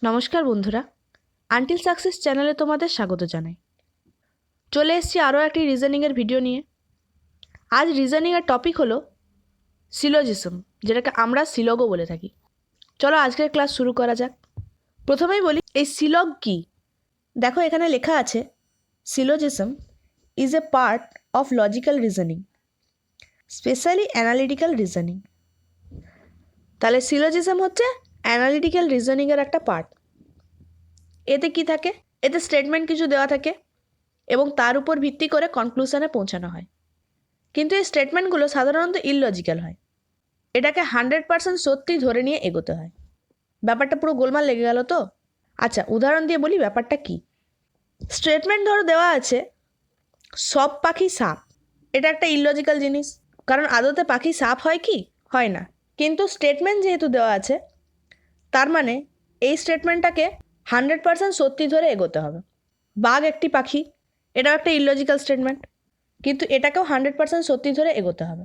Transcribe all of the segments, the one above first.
নমস্কার বন্ধুরা, until success চ্যানেলে তোমাদের স্বাগত জানাই। চলে এসেছি আরও একটি রিজনিংয়ের ভিডিও নিয়ে। আজ রিজনিংয়ের টপিক হলো সিলোজিজম, যেটাকে আমরা সিলগও বলে থাকি। চলো আজকের ক্লাস শুরু করা যাক। প্রথমেই বলি এই সিলগ কি। দেখো এখানে লেখা আছে syllogism is a part of logical reasoning, specially analytical reasoning. তাহলে সিলোজিজম হচ্ছে অ্যানালিটিক্যাল রিজনিংয়ের একটা পার্ট। এতে কি থাকে? এতে স্টেটমেন্ট কিছু দেওয়া থাকে এবং তার উপর ভিত্তি করে কনক্লুশনে পৌঁছানো হয়। কিন্তু এই স্টেটমেন্টগুলো সাধারণত ইললজিক্যাল হয়। এটাকে 100% সত্যি ধরে নিয়ে এগোতে হয়। ব্যাপারটা পুরো গোলমাল লেগে গেল তো। আচ্ছা, উদাহরণ দিয়ে বলি ব্যাপারটা কি। স্টেটমেন্ট ধরো দেওয়া আছে সব পাখি সাপ। এটা একটা ইললজিক্যাল জিনিস, কারণ আদতে পাখি সাপ হয় কি? হয় না। কিন্তু স্টেটমেন্ট যেহেতু দেওয়া আছে, তার মানে এই স্টেটমেন্টটাকে 100% সত্যি ধরে এগোতে হবে। বাঘ একটি পাখি, এটাও একটা ইললজিক্যাল স্টেটমেন্ট, কিন্তু এটাকেও 100% সত্যি ধরে এগোতে হবে।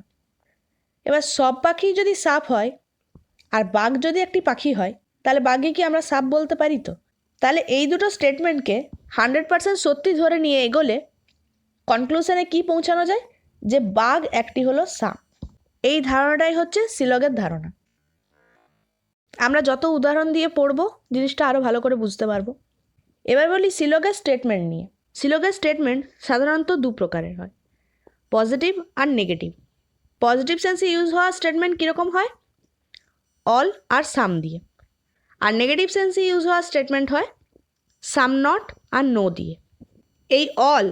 এবার সব পাখি যদি সাপ হয় আর বাঘ যদি একটি পাখি হয়, তাহলে বাঘে কি আমরা সাপ বলতে পারি? তো তাহলে এই দুটো স্টেটমেন্টকে 100% সত্যি ধরে নিয়ে এগোলে কনক্লুশনে কি পৌঁছানো যায়? যে বাঘ একটি হলো সাপ। এই ধারণাটাই হচ্ছে সিলগের ধারণা। আমরা যত উদাহরণ দিয়ে পড়বো জিনিসটা আরও ভালো করে বুঝতে পারবো। এবার বলি সিলগের স্টেটমেন্ট নিয়ে। সিলগের স্টেটমেন্ট সাধারণত দু প্রকারের হয়, পজিটিভ আর নেগেটিভ। পজিটিভ সেন্সে ইউজ হওয়া স্টেটমেন্ট কীরকম হয়? অল আর সাম দিয়ে। আর নেগেটিভ সেন্সে ইউজ হওয়া স্টেটমেন্ট হয় সাম নট আর নো দিয়ে। এই অল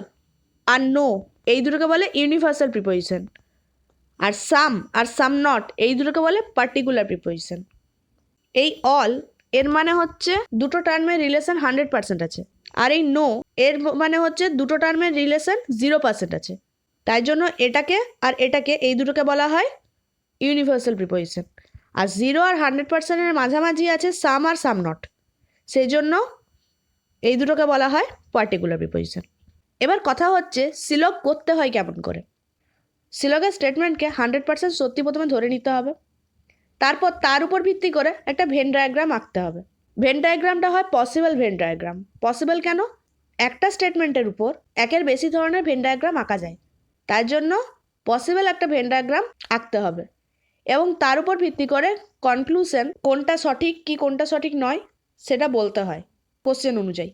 আর নো এই দুটোকে বলে ইউনিভার্সাল প্রিপোজিশন, আর সাম নট এই দুটোকে বলে পার্টিকুলার প্রিপোজিশন। এই অল এর মানে হচ্ছে দুটো টার্মের রিলেশন 100% আছে, আর এই নো এর মানে হচ্ছে দুটো টার্মের রিলেশন 0% আছে। তাই জন্য এটাকে আর এটাকে এই দুটোকে বলা হয় ইউনিভার্সাল প্রিপোজিশন। আর 0 আর 100%-এর মাঝামাঝি আছে সাম আর সাম নট, সেই জন্য এই দুটোকে বলা হয় পার্টিকুলার প্রিপোজিশন। এবার কথা হচ্ছে সিলগ করতে হয় কেমন করে। সিলগের স্টেটমেন্টকে 100% সত্যি প্রথমে ধরে নিতে হবে, তারপর তার উপর ভিত্তি করে একটা ভেন ডায়াগ্রাম আঁকতে হবে। ভেন ডায়াগ্রামটা হয় পসিবল ভেন ডায়াগ্রাম। পসিবল কেন? একটা স্টেটমেন্টের উপর একের বেশি ধরনের ভেন ডায়াগ্রাম আঁকা যায়, তার জন্য পসিবল একটা ভেন ডায়াগ্রাম আঁকতে হবে এবং তার উপর ভিত্তি করে কনক্লুশন কোনটা সঠিক কি কোনটা সঠিক নয় সেটা বলতে হয় কোশ্চেন অনুযায়ী।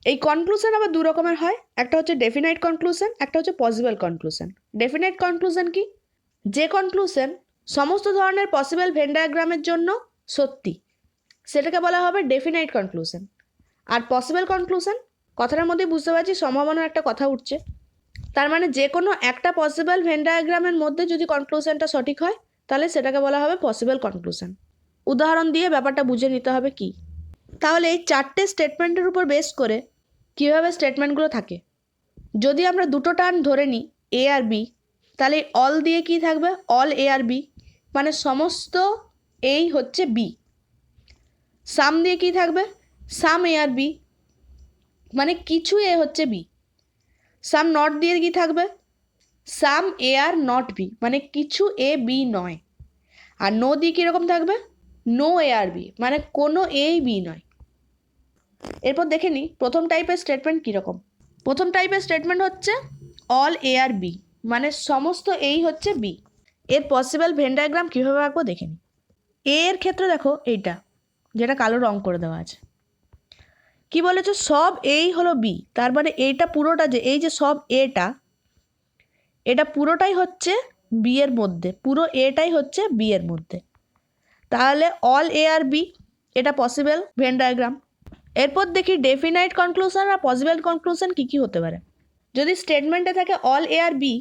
এই কনক্লুশন আবার দু রকমের হয়, একটা হচ্ছে ডেফিনাইট কনক্লুশন, একটা হচ্ছে পসিবল কনক্লুশন। ডেফিনাইট কনক্লুশন কি? যে কনক্লুশন সমস্ত ধরনের পসিবল ভেন ডায়াগ্রামের জন্য সত্যি, সেটাকে বলা হবে ডেফিনাইট কনক্লুশন। আর পসিবল কনক্লুশন, কথাটার মধ্যে বুঝতে পারছি সম্ভাবনার একটা কথা উঠছে, তার মানে যে কোনো একটা পসিবল ভেন ডায়াগ্রামের মধ্যে যদি কনক্লুশনটা সঠিক হয় তাহলে সেটাকে বলা হবে পসিবল কনক্লুশন। উদাহরণ দিয়ে ব্যাপারটা বুঝে নিতে হবে কি। তাহলে এই চারটে স্টেটমেন্টের উপর বেস করে কীভাবে স্টেটমেন্টগুলো থাকে। যদি আমরা দুটো টার্ম ধরে নিই এ আর বি, তাহলে অল দিয়ে কি থাকবে? অল এ আর বি, মানে সমস্ত এই হচ্ছে বি। সাম দিয়ে কি থাকবে? সাম এ আর বি, মানে কিছু এ হচ্ছে বি। সাম নট দিয়ে কি থাকবে? সাম এ আর নট বি, মানে কিছু এ বি নয়। আর নো দিয়ে কীরকম থাকবে? নো এ আর বি, মানে কোনো এই বি নয়। এরপর দেখে নিই প্রথম টাইপের স্টেটমেন্ট কীরকম। প্রথম টাইপের স্টেটমেন্ট হচ্ছে অল এ আর বি, মানে সমস্ত এই হচ্ছে বি। এর পসিবল ভেন ডায়াগ্রাম কীভাবে আঁকবো দেখে নিই। এ এর ক্ষেত্রে দেখো এইটা, যেটা কালো রং করে দেওয়া আছে, কি বলেছে? সব এই হলো বি, তার মানে এইটা পুরোটা যে এই যে সব এটা পুরোটাই হচ্ছে বি এর মধ্যে, পুরো এটাই হচ্ছে বি এর মধ্যে। তাহলে অল এ আর বি, এটা পসিবল ভেন ডায়াগ্রাম। এরপর দেখি ডেফিনাইট কনক্লুশন আর পসিবল কনক্লুশন কী কী হতে পারে। যদি স্টেটমেন্টে থাকে অল এ আর বি,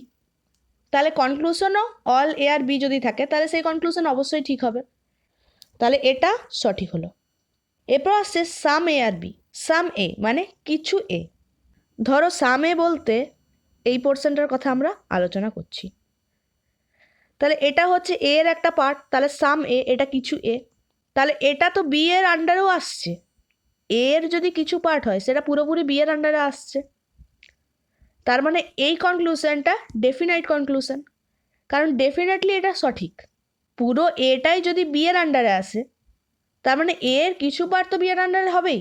তাহলে কনক্লুশনও অল এ আর বি যদি থাকে তাহলে সেই কনক্লুশন অবশ্যই ঠিক হবে, তাহলে এটা সঠিক হলো। এরপর আসছে সাম এ আর বি। সাম এ মানে কিছু এ। ধরো সাম এ বলতে এই পোর্শনটার কথা আমরা আলোচনা করছি, তাহলে এটা হচ্ছে এ এর একটা পার্ট, তাহলে সাম এ এটা কিছু এ, তাহলে এটা তো বি এর আন্ডারেও আসছে। এ এর যদি কিছু পার্ট হয় সেটা পুরোপুরি বি এর আন্ডারে আসছে, তার মানে এই কনক্লুশনটা ডেফিনাইট কনক্লুশন, কারণ ডেফিনেটলি এটা সঠিক। পুরো এটাই যদি বি এর আন্ডারে আসে তার মানে এ এর কিছু পার্ট তো বি এর আন্ডারে হবেই।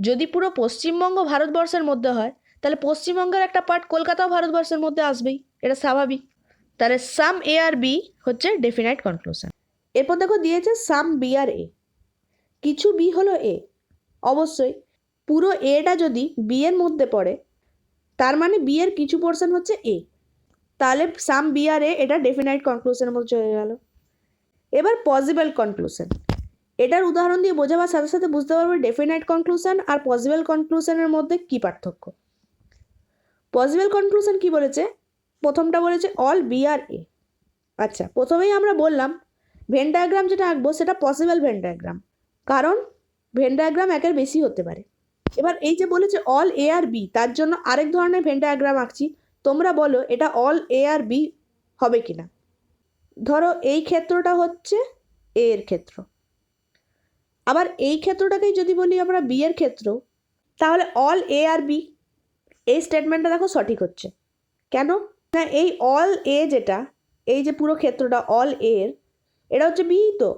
যদি পুরো পশ্চিমবঙ্গ ভারতবর্ষের মধ্যে হয় তাহলে পশ্চিমবঙ্গের একটা পার্ট কলকাতাও ভারতবর্ষের মধ্যে আসবেই, এটা স্বাভাবিক। তাহলে সাম এ আর বি হচ্ছে ডেফিনাইট কনক্লুশন। এরপর দেখো দিয়েছে সাম বি আর এ, কিছু বি হলো এ। অবশ্যই পুরো এটা যদি বি এর মধ্যে পড়ে তার মানে বি এর কিছু পোর্শন হচ্ছে এ, তাহলে সাম বি আর এ এটা ডেফিনাইট কনক্লুশনের মধ্যে চলে গেল। এবার পসিবল কনক্লুশন, এটার উদাহরণ দিয়ে বোঝাবার সাথে সাথে বুঝতে পারবে ডেফিনাইট কনক্লুশন আর পসিবল কনক্লুশনের মধ্যে কী পার্থক্য। পসিবল কনক্লুশন কি বলেছে, প্রথমটা বলেছে অল বি আর এ। আচ্ছা, প্রথমেই আমরা বললাম ভেন ডায়াগ্রাম যেটা আঁকবো সেটা পসিবল ভেন ডায়াগ্রাম, কারণ ভেন ডায়াগ্রাম একের বেশি হতে পারে। এবার এই যে বলেছে অল এ আর বি, তার জন্য আরেক ধরনের ভেন ডায়াগ্রাম আঁকছি, তোমরা বলো এটা অল এ আর বি হবে কিনা। ধরো এই ক্ষেত্রটা হচ্ছে এ এর ক্ষেত্র, আবার এই ক্ষেত্রটাকেই যদি বলি আমরা বি এর ক্ষেত্র, তাহলে অল এ আর বি, এই স্টেটমেন্টটা দেখো সঠিক হচ্ছে। কেন না, এই অল এ যেটা, এই যে পুরো ক্ষেত্রটা অল এর, এটা হচ্ছে বি তো,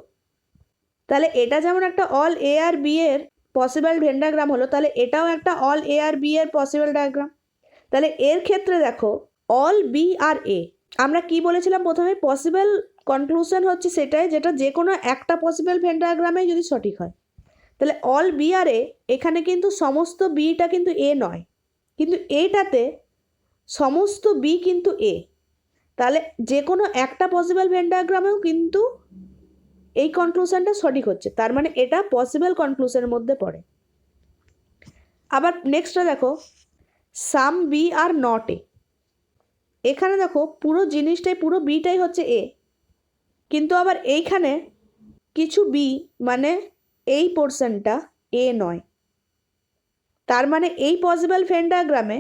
তাহলে এটা যেমন একটা অল এ আর বি এর পসিবল ভেন ডায়াগ্রাম হলো, তাহলে এটাও একটা অল এ আর বি এর পসিবল ডায়াগ্রাম। তাহলে এর ক্ষেত্রে দেখো অল বি আর এ, আমরা কি বলেছিলাম প্রথমে, পসিবল কনক্লুশন হচ্ছে সেটাই যেটা যে কোনো একটা পসিবল ভেন ডায়াগ্রামে যদি সঠিক হয়। তাহলে অল বি আর এ, এখানে কিন্তু সমস্ত বিটা কিন্তু এ নয়, কিন্তু এটাতে সমস্ত বি কিন্তু এ, তাহলে যে কোনো একটা পসিবল ভেন ডায়াগ্রামেও কিন্তু এই কনক্লুশনটা সঠিক হচ্ছে, তার মানে এটা পসিবল কনক্লুশনের মধ্যে পড়ে। আবার নেক্সটটা দেখো সাম বি আর নট এ, এখানে দেখো পুরো জিনিসটাই পুরো বিটাই হচ্ছে এ, কিন্তু আবার এইখানে কিছু বি মানে এই পোর্শনটা এ নয়, তার মানে এই পসিবল ভেন ডায়াগ্রামে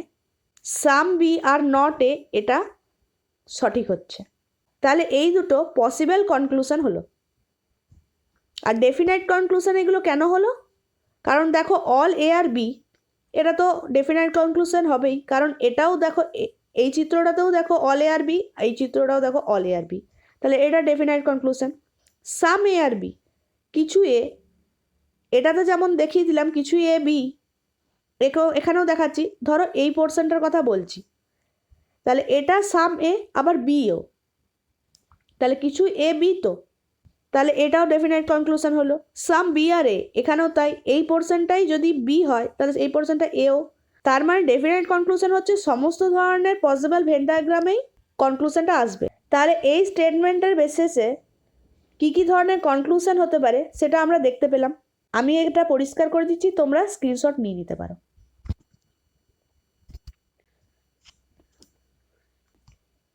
সাম বি আর নট এ এটা সঠিক হচ্ছে। তাহলে এই দুটো পসিবল কনক্লুশন হলো। আর ডেফিনাইট কনক্লুশন এগুলো কেন হলো, কারণ দেখো অল এ আর বি, এটা তো ডেফিনাইট কনক্লুশন হবেই, কারণ এটাও দেখো এই চিত্রটাতেও দেখো অল এ আর বি, এই চিত্রটাও দেখো অল এ আর বি, তাহলে এটা definite conclusion. Some A R B, কিছু এ, এটাতে যেমন দেখিয়ে দিলাম কিছু এ বি, এখানেও দেখাচ্ছি, ধরো এই পোর্শনটার কথা বলছি, তাহলে এটা সাম এ আবার বিও, তাহলে কিছু এ বি তো, তাহলে এটাও ডেফিনাইট কনক্লুশন হলো। সাম বি আর এ, এখানেও তাই, এই পোর্শনটাই যদি বি হয় তাহলে এই পোর্শনটা এও, তার মানে ডেফিনাইট কনক্লুশন হচ্ছে সমস্ত ধরনের পসিবল ভেন ডায়াগ্রামেই কনক্লুশনটা আসবে। তাহলে এই স্টেটমেন্টের বেসিসে কী কী ধরনের কনক্লুশন হতে পারে সেটা আমরা দেখতে পেলাম। আমি এটা পরিষ্কার করে দিচ্ছি, তোমরা স্ক্রিনশট নিয়ে নিতে পারো।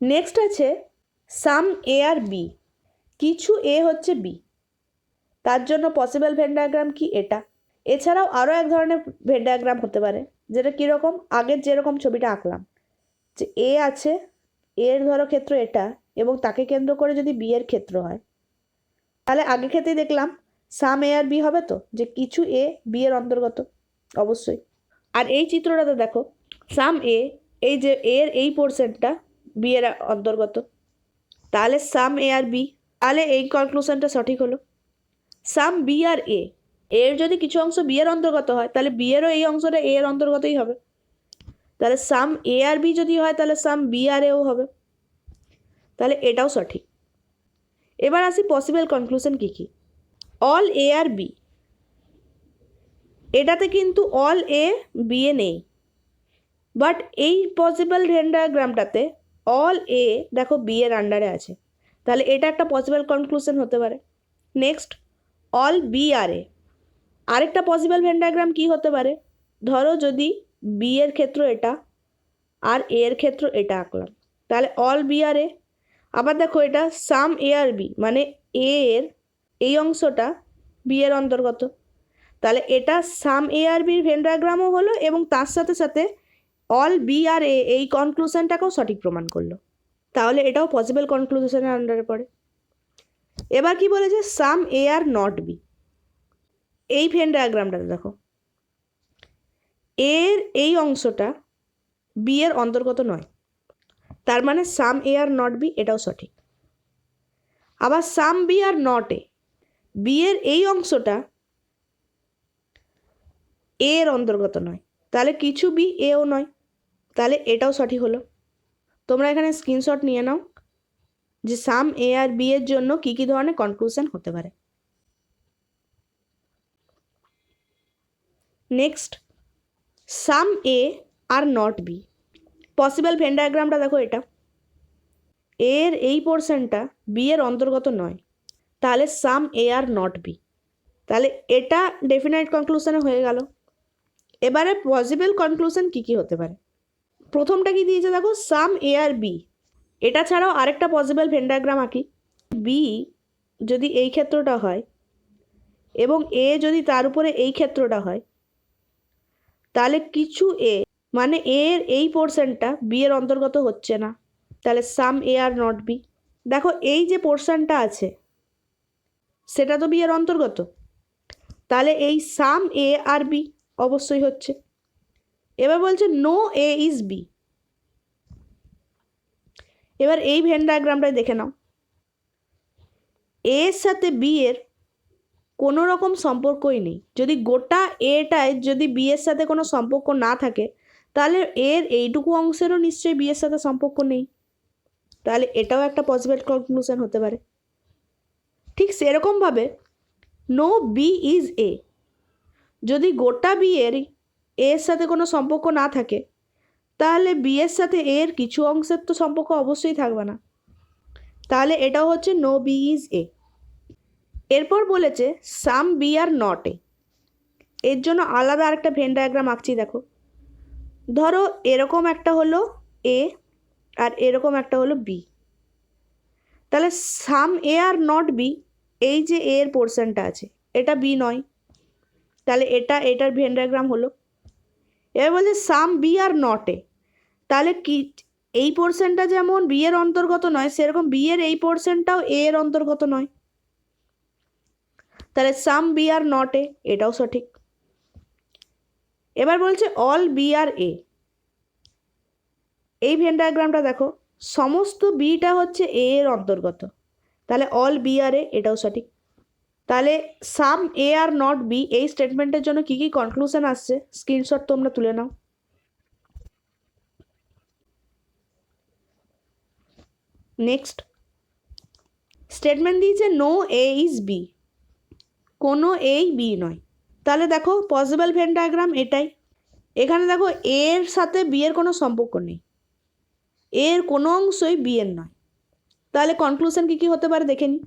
নেক্সট আছে সাম এ আর বি, কিছু এ হচ্ছে বি, তার জন্য পসিবল ভেন ডায়াগ্রাম কি এটা। এছাড়াও আরও এক ধরনের ভেন ডায়াগ্রাম হতে পারে, যেটা কীরকম, আগের যেরকম ছবিটা আঁকলাম, যে এ আছে, এর ধরো ক্ষেত্র এটা, এবং তাকে কেন্দ্র করে যদি বি এর ক্ষেত্র হয়, তাহলে আগের ক্ষেত্রেই দেখলাম সাম এ আর বি হবে তো, যে কিছু এ বি এর অন্তর্গত, অবশ্যই। আর এই চিত্রটাতে দেখো সাম এ, এই যে এর এই পোর্শনটা বি এর অন্তর্গত, তাহলে সাম এ আর বি, তাহলে এই কনক্লুশনটা সঠিক হলো। সাম বি আর এ, এর যদি কিছু অংশ বি এর অন্তর্গত হয় তাহলে বি এরও এই অংশটা এ এর অন্তর্গতই হবে, তাহলে সাম এ আর বি যদি হয় তাহলে সাম বি আর এও হবে, তাহলে এটাও সঠিক। এবার আসি পসিবল কনক্লুশন কী কী। অল এ আর বি, এটাতে কিন্তু অল এ বি এ নেই, বাট এই পসিবল ভেন ডায়াগ্রামটাতে অল এ দেখো বি এর আন্ডারে আছে, তাহলে এটা একটা পসিবল কনক্লুশন হতে পারে। নেক্সট অল বি আর এ, আরেকটা পসিবল ভেন ডায়াগ্রাম কী হতে পারে, ধরো যদি বি এর ক্ষেত্র এটা আর এ এর ক্ষেত্র এটা আঁকলাম, তাহলে অল বি আর এ। আবার দেখো এটা সাম এ আর বি, মানে এ এর এই অংশটা বি এর অন্তর্গত, তাহলে এটা সাম এ আর বির ভেন ডায়াগ্রামও হলো এবং তার সাথে সাথে অল বি আর এ এই কনক্লুশনটাকেও সঠিক প্রমাণ করলো, তাহলে এটাও পসিবল কনক্লুশনের আন্ডারে পড়ে। এবার কি বলেছে, সাম এ আর নট বি, এই ভেন ডায়াগ্রামটাতে দেখো এর এই অংশটা বি এর অন্তর্গত নয়, তার মানে সাম এ আর নট বি এটাও সঠিক। আবার some B are not A, B এর এই অংশটা এ এর অন্তর্গত নয়, তাহলে কিছু বি এও নয়, তাহলে এটাও সঠিক হলো। তোমরা এখানে স্ক্রিনশট নিয়ে নাও যে সাম এ আর বি এর জন্য কী কী ধরনের কনক্লুশন হতে পারে। Next, some A are not B. Possible Venn ডায়াগ্রামটা দেখো, এটা এর এই পোর্শনটা বি এর অন্তর্গত নয়, তাহলে সাম এ আর নট বি, তাহলে এটা ডেফিনাইট কনক্লুশনে হয়ে গেল। এবারে পসিবল কনক্লুশন কী কী হতে পারে। প্রথমটা কি দিয়েছে দেখো, সাম এ আর বি। এটা ছাড়াও আরেকটা পসিবল ভেন ডায়াগ্রাম আঁকি। বি যদি এই ক্ষেত্রটা হয় এবং এ যদি তার উপরে এই ক্ষেত্রটা হয়, তাহলে কিছু এ মানে এর এই পোর্শনটা বি এর অন্তর্গত হচ্ছে না, তাহলে সাম এ আর নট বি। দেখো এই যে পোর্শনটা আছে সেটা তো বি এর অন্তর্গত, তাহলে এই সাম এ আর বি অবশ্যই হচ্ছে। এবার বলছে নো এ ইজ বি। এবার এই ভেন ডায়াগ্রামটা দেখে নাও, এর সাথে বি এর কোনো রকম সম্পর্কই নেই। যদি গোটা এটায় যদি বি এর সাথে কোনো সম্পর্ক না থাকে, তাহলে এর এইটুকু অংশেরও নিশ্চয়ই বি এর সাথে সম্পর্ক নেই, তাহলে এটাও একটা পসিবল কনক্লুশন হতে পারে। ঠিক সেরকমভাবে নো বি ইজ এ, যদি গোটা বি এর সাথে কোনো সম্পর্ক না থাকে, তাহলে বি এর সাথে এর কিছু অংশের তো সম্পর্ক অবশ্যই থাকবে না, তাহলে এটাও হচ্ছে নো বি ইজ এ। এরপর বলেছে সাম বি আর নট এ। এর জন্য আলাদা আরেকটা ভেন ডায়াগ্রাম আঁকছি। দেখো, ধরো এরকম একটা হলো এ আর এরকম একটা হলো বি, তাহলে সাম এ আর নট বি, এই যে এর পোর্শনটা আছে এটা বি নয়, তাহলে এটার ভেন ডায়াগ্রাম হলো। এবার বলছে সাম বি আর নট এ, তাহলে কি এই পোর্শনটা যেমন বি এর অন্তর্গত নয়, সেরকম বি এর এই পোর্শনটাও এ এর অন্তর্গত নয়, তাহলে সাম বি আর নট এ, এটাও সঠিক। এবার বলছে অল বি আর এ। এই ভেন ডায়াগ্রামটা দেখো, সমস্ত বিটা হচ্ছে এ এর অন্তর্গত, তাহলে অল বি আর এ, এটাও সঠিক। তাহলে সাম এ আর নট বি এই স্টেটমেন্টের জন্য কি কি কনক্লুশন আসছে স্ক্রিনশট তোমরা তুলে নাও। নেক্সট স্টেটমেন্ট দিয়েছে নো এ ইজ বি, কোনো এই বি নয়, তাহলে দেখো পসিবল ভেন ডায়াগ্রাম এটাই। এখানে দেখো এর সাথে বি এর কোনো সম্পর্ক নেই, এর কোনো অংশই বি এর নয়, তাহলে কনক্লুশন কী কী হতে পারে দেখে নিই।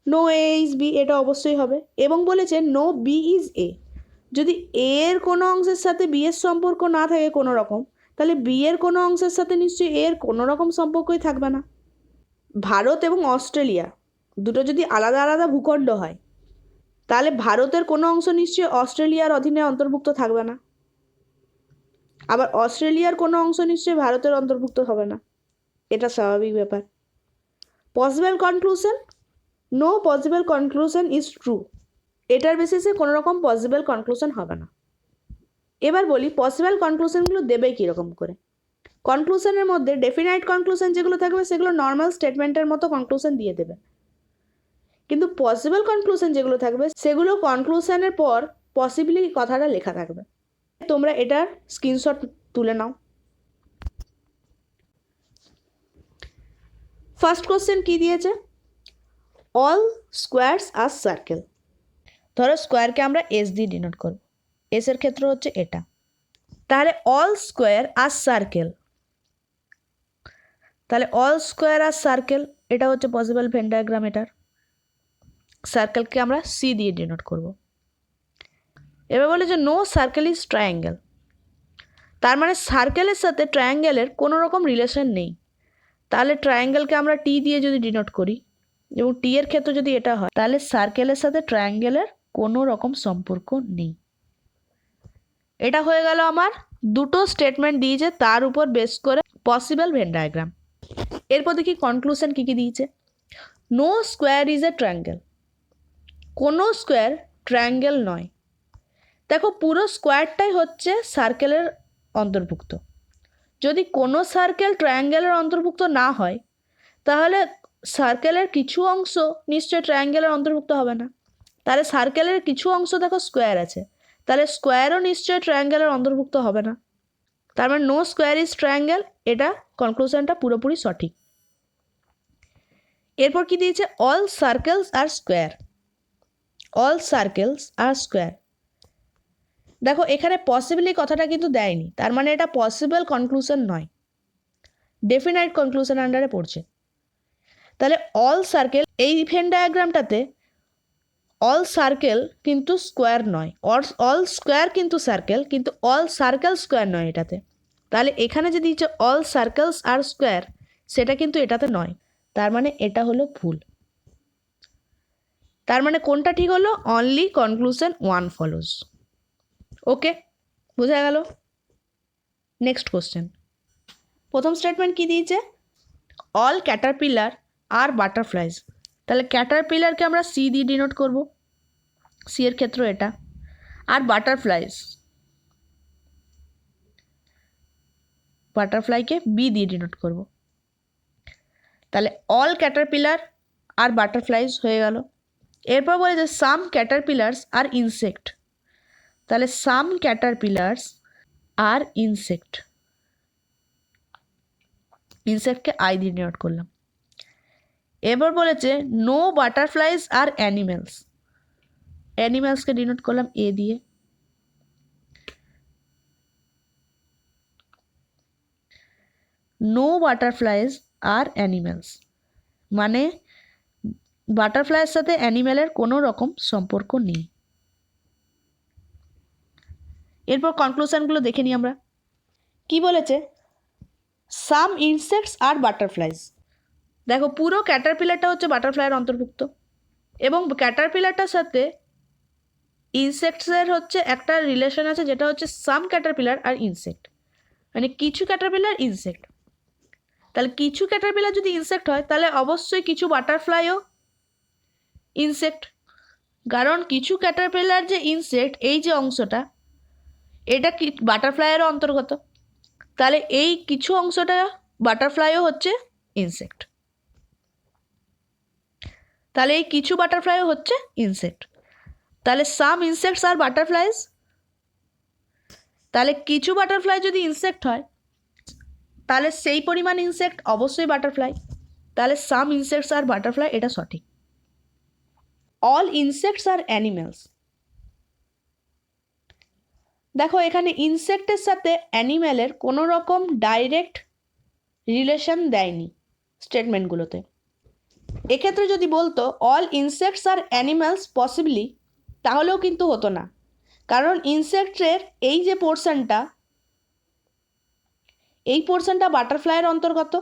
নো এ ইজ বি, এটা অবশ্যই হবে, এবং বলেছে নো বি ইজ এ। যদি এর কোনো অংশের সাথে বি এর সম্পর্ক না থাকে কোনো রকম, তাহলে বি এর কোনো অংশের সাথে নিশ্চয়ই এর কোনো রকম সম্পর্কই থাকবে না। ভারত এবং অস্ট্রেলিয়া দুটো যদি আলাদা আলাদা ভূখণ্ড হয়, তাহলে ভারতের কোনো অংশ নিশ্চয়ই অস্ট্রেলিয়ার অধীনে অন্তর্ভুক্ত থাকবে না, আবার অস্ট্রেলিয়ার কোনো অংশ নিশ্চয়ই ভারতের অন্তর্ভুক্ত হবে না, এটা স্বাভাবিক ব্যাপার। Possible conclusion, no possible conclusion is true, এটার বেসিসে কোনো রকম পসিবল কনক্লুশন হবে না। এবার বলি পসিবল কনক্লুশনগুলো দেবে কীরকম করে। কনক্লুশনের মধ্যে ডেফিনাইট কনক্লুশন যেগুলো থাকবে সেগুলো নর্মাল স্টেটমেন্টের মতো কনক্লুশন দিয়ে দেবে, কিন্তু পসিবল কনক্লুশন যেগুলো থাকবে সেগুলো কনক্লুশনের পর পসিবলি কথাটা লেখা থাকবে। তোমরা এটার স্ক্রিনশট তুলে নাও। ফার্স্ট কোশ্চেন কি দিয়েছে, অল স্কোয়ারস আর সার্কেল। ধরো স্কোয়ারকে আমরা এস দিয়ে ডিনোট করব, এস এর ক্ষেত্র হচ্ছে এটা, তাহলে অল স্কোয়ার আর সার্কেল, তাহলে অল স্কোয়ার আর সার্কেল এটা হচ্ছে পসিবল ভেন ডায়াগ্রাম। এটার সার্কেলকে আমরা সি দিয়ে ডিনোট করব। এবার বলে যে নো সার্কেল ইজ ট্রায়াঙ্গেল, তার মানে সার্কেলের সাথে ট্রায়াঙ্গেলের কোনো রকম রিলেশন নেই, তাহলে ট্রায়াঙ্গেলকে আমরা টি দিয়ে যদি ডিনোট করি এবং টি এর ক্ষেত্রে যদি এটা হয়, তাহলে সার্কেলের সাথে ট্রায়াঙ্গেলের কোনো রকম সম্পর্ক নেই। এটা হয়ে গেল আমার দুটো স্টেটমেন্ট দিয়েছে তার উপর বেস করে পসিবল ভেন ডায়াগ্রাম। এরপর দেখি কনক্লুশন কী কী দিয়েছে। No square is a triangle, কোনো স্কোয়ার ট্রায়াঙ্গেল নয়। দেখো পুরো স্কোয়ারটাই হচ্ছে সার্কেলের অন্তর্ভুক্ত, যদি কোনো সার্কেল ট্রায়াঙ্গেলের অন্তর্ভুক্ত না হয়, তাহলে সার্কেলের কিছু অংশ নিশ্চয়ই ট্রায়াঙ্গেলের অন্তর্ভুক্ত হবে না, তাহলে সার্কেলের কিছু অংশ দেখো স্কোয়ার আছে, তাহলে স্কোয়ারও নিশ্চয়ই ট্রায়াঙ্গেলের অন্তর্ভুক্ত হবে না। তার মানে নো স্কোয়ার ইজ ট্রায়াঙ্গেল, এটা কনক্লুশনটা পুরোপুরি সঠিক। এরপর কি দিয়েছে, অল সার্কেলস আর স্কোয়ার, অল সার্কেলস আর স্কোয়ার। দেখো এখানে পসিবলি কথাটা কিন্তু দেয়নি, তার মানে এটা পসিবল কনক্লুশন নয়, ডেফিনাইট কনক্লুশন আন্ডারে পড়ছে। তাহলে অল সার্কেল, এই ভেন ডায়াগ্রামটাতে অল সার্কেল কিন্তু স্কোয়ার নয়, অল স্কোয়ার কিন্তু সার্কেল, কিন্তু অল সার্কেল স্কোয়ার নয় এটাতে। তাহলে এখানে যে দিয়েছে অল সার্কেলস আর স্কোয়ার, সেটা কিন্তু এটাতে নয়, তার মানে এটা হলো ভুল। তার মানে কোনটা ঠিক হলো, অনলি কনক্লুশন ওয়ান ফলোজ। ওকে, বোঝা গেল। নেক্সট কোশ্চেন, প্রথম স্টেটমেন্ট কি দিয়েছে, অল ক্যাটারপিলার আর বাটারফ্লাইজ। তাহলে ক্যাটারপিলারকে আমরা সি দিয়ে ডিনোট করব, সি এর ক্ষেত্র এটা, আর বাটারফ্লাইজ, বাটারফ্লাইকে বি দিয়ে ডিনোট করব। তাহলে অল ক্যাটারপিলার আর বাটারফ্লাইজ হয়ে গেল। এরপর বলেছে সাম ক্যাটারপিলার্স আর ইনসেক্ট। তাহলে সাম ক্যাটারপিলার্স আর ইনসেক্ট, ইনসেক্টকে আই দিয়ে ডিনোট করলাম। এবার বলেছে নো বাটারফ্লাইজ আর অ্যানিমেলস, অ্যানিমেলসকে ডিনোট করলাম এ দিয়ে। নো বাটারফ্লাইজ আর অ্যানিমেলস মানে বাটারফ্লাইয়ের সাথে অ্যানিমেলের কোনো রকম সম্পর্ক নেই। এরপর কনক্লুশনগুলো দেখে নিই আমরা। কি বলেছে, সাম ইনসেক্টস আর বাটারফ্লাইজ। দেখো পুরো ক্যাটারপিলারটা হচ্ছে বাটারফ্লাইয়ের অন্তর্ভুক্ত, এবং ক্যাটারপিলারটার সাথে ইনসেক্টসের হচ্ছে একটা রিলেশন আছে, যেটা হচ্ছে সাম ক্যাটারপিলার আর ইনসেক্ট, মানে কিছু ক্যাটারপিলার ইনসেক্ট। তাহলে কিছু ক্যাটারপিলার যদি ইনসেক্ট হয়, তাহলে অবশ্যই কিছু বাটারফ্লাইও ইনসেক্ট, কারণ কিছু ক্যাটারপিলার যে ইনসেক্ট, এই যে অংশটা, এটা কি বাটারফ্লাইয়েরও অন্তর্গত। তাহলে এই কিছু অংশটা বাটারফ্লাইও হচ্ছে ইনসেক্ট, তাহলে এই কিছু বাটারফ্লাইও হচ্ছে ইনসেক্ট। তাহলে সাম ইনসেক্টস আর বাটারফ্লাইজ, তাহলে কিছু বাটারফ্লাই যদি ইনসেক্ট হয়, তাহলে সেই পরিমাণ ইনসেক্ট অবশ্যই বাটারফ্লাই, তাহলে সাম ইনসেক্টস আর বাটারফ্লাই, এটা সঠিক। অল ইনসেক্টস আর অ্যানিমেলস, দেখো এখানে ইনসেক্টের সাথে অ্যানিম্যালের কোনো রকম ডাইরেক্ট রিলেশন দেয়নি স্টেটমেন্টগুলোতে। এক্ষেত্রে যদি বলতো অল ইনসেক্টস আর অ্যানিম্যালস পসিবলি, তাহলেও কিন্তু হতো না, কারণ ইনসেক্টের এই যে পোর্শনটা, এই পোর্শনটা বাটারফ্লাইয়ের অন্তর্গত,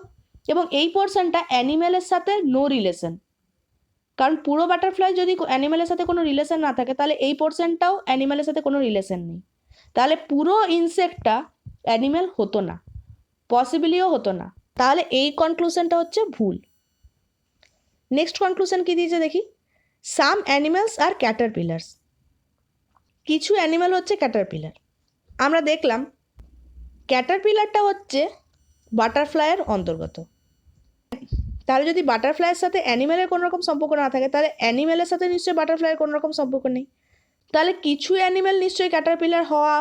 এবং এই পোর্শনটা অ্যানিম্যালের সাথে নো রিলেশন। কারণ পুরো বাটারফ্লাই যদি অ্যানিম্যালের সাথে কোনো রিলেশন না থাকে, তাহলে এই পোর্শনটাও অ্যানিম্যালের সাথে কোনো রিলেশন নেই, তাহলে পুরো ইনসেক্টটা অ্যানিম্যাল হতো না, পসিবলিও হতো না। তাহলে এই কনক্লুশনটা হচ্ছে ভুল। নেক্সট কনক্লুশন কি দিয়েছে দেখি, সাম অ্যানিম্যালস আর ক্যাটারপিলার্স, কিছু অ্যানিম্যাল হচ্ছে ক্যাটারপিলার। আমরা দেখলাম ক্যাটারপিলারটা হচ্ছে বাটারফ্লাইয়ের অন্তর্গত, তাহলে যদি বাটারফ্লাইয়ের সাথে অ্যানিম্যালের কোনো রকম সম্পর্ক না থাকে, তাহলে অ্যানিম্যালের সাথে নিশ্চয়ই বাটারফ্লাইয়ের কোনো রকম সম্পর্ক নেই, তাহলে কিছু অ্যানিম্যাল নিশ্চয়ই ক্যাটারপিলার হওয়া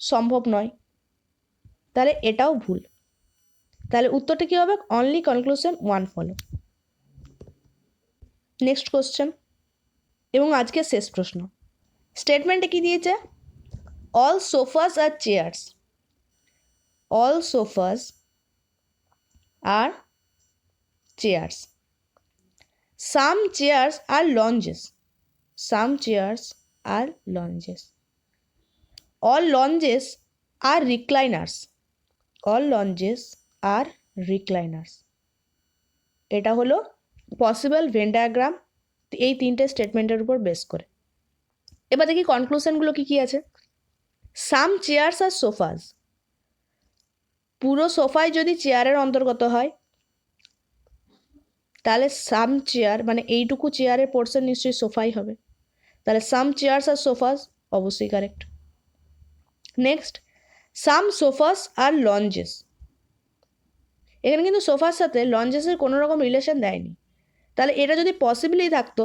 সম্ভব নয়, তাহলে এটাও ভুল। তাহলে উত্তরটা কী হবে, only conclusion one follow. Next question এবং আজকে শেষ প্রশ্ন, স্টেটমেন্টে কি দিয়েছে, অল সোফাস আর চেয়ার্স, অল সোফাস আর চেয়ার্স, সাম চেয়ার্স আর লঞ্জেস, সাম চেয়ার্স আর লঞ্জেস, অল লঞ্জেস আর রিক্লাইনার্স, অল লঞ্জেস আর রিক্লাইনার্স। এটা হলো পসিবল ভেন ডায়াগ্রাম এই তিনটে স্টেটমেন্টের উপর বেস করে। এবার দেখি কনক্লুশনগুলো কী কী আছে। সাম চেয়ার্স আর সোফাস, পুরো সোফাই যদি চেয়ারের অন্তর্গত হয়, তাহলে সাম চেয়ার মানে এইটুকু চেয়ারের পোর্শন নিশ্চয়ই সোফাই হবে, তাহলে সাম চেয়ার্স আর সোফাস অবশ্যই কারেক্ট। নেক্সট, সাম সোফাস আর লঞ্জেস, এখানে কিন্তু সোফার সাথে লঞ্জেসের কোনো রকম রিলেশন দেয়নি, তাহলে এটা যদি পসিবলি থাকতো,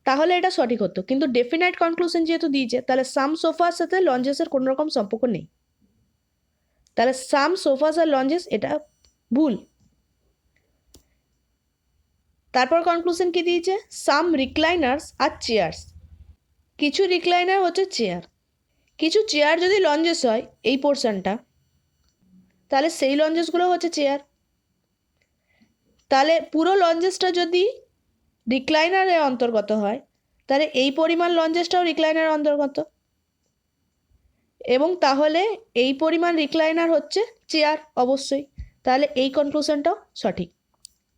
তাহলে এটা সঠিক হতো, কিন্তু ডেফিনাইট কনক্লুশন যেহেতু দিয়েছে তাহলে সাম সোফার সাথে লঞ্চেসের কোনো রকম সম্পর্ক নেই, তাহলে সাম সোফাস আর লঞ্চেস এটা ভুল। তারপর কনক্লুশন কি দিয়েছে, সাম রিক্লাইনার্স আর চেয়ার্স, কিছু রিক্লাইনার হচ্ছে চেয়ার, কিছু চেয়ার যদি লঞ্চেস হয় এই পোর্শনটা, তাহলে সেই লঞ্চেসগুলো হচ্ছে চেয়ার। তাহলে পুরো লঞ্চেসটা যদি রিক্লাইনারের অন্তর্গত হয় তাহলে এই পরিমাণ লঞ্চেসটাও রিক্লাইনারের অন্তর্গত, এবং তাহলে এই পরিমাণ রিক্লাইনার হচ্ছে চেয়ার অবশ্যই, তাহলে এই কনক্লুশনটাও সঠিক।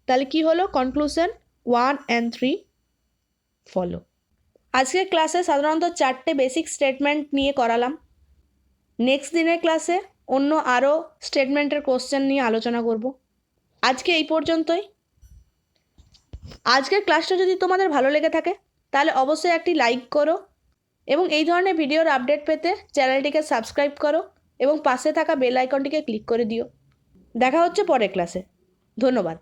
তাহলে কি হলো, কনক্লুশন 1 and 3 ফলো। আজকের ক্লাসে সাধারণত 4টে বেসিক স্টেটমেন্ট নিয়ে করালাম। নেক্সট দিনের ক্লাসে অন্য আরও স্টেটমেন্টের কোশ্চেন নিয়ে আলোচনা করব। আজকে এই পর্যন্তই। আজকের ক্লাসটা যদি তোমাদের ভালো লেগে থাকে তাহলে অবশ্যই একটি লাইক করো, এবং এই ধরনের ভিডিওর আপডেট পেতে চ্যানেলটিকে সাবস্ক্রাইব করো এবং পাশে থাকা বেল আইকনটিকে ক্লিক করে দিও। দেখা হচ্ছে পরের ক্লাসে। ধন্যবাদ।